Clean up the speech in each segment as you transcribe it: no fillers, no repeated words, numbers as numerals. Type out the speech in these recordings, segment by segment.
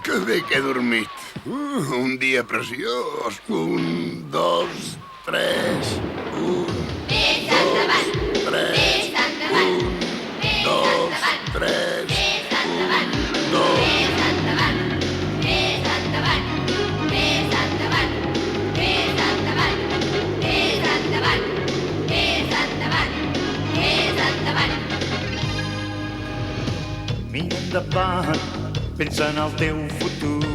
Que bé que he dormit. Un dia preciós. 1, 2, 3... 1, Més endavant! 3... Més endavant! 2, 3... Més endavant! 2... Més endavant! Més endavant! Més endavant! Més endavant! Més endavant! Més endavant! Més endavant! Mira endavant, pensa en el teu futur.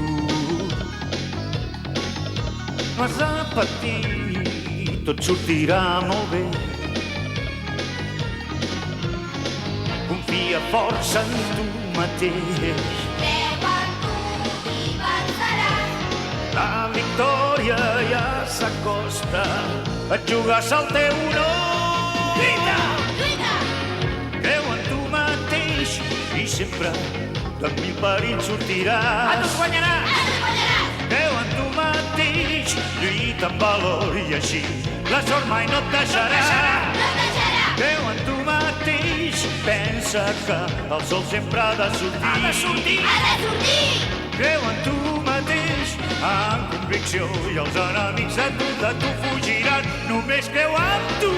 No has de patir, tot sortirà molt bé. Confia força en tu mateix. Creu en tu i venceràs. La victòria ja s'acosta, et jugues el teu honor. Lluita! Lluita! Creu en tu mateix i sempre de mil perills sortiràs. Ara guanyaràs! Creu en tu mateix, lluita amb valor i així la sort mai no et deixarà. No et deixarà! Creu en tu mateix, pensa que el sol sempre ha de sortir. Ha de sortir! Ha de sortir! Creu en tu mateix, amb convicció, i els enemics de tu fugiran. Només creu en tu.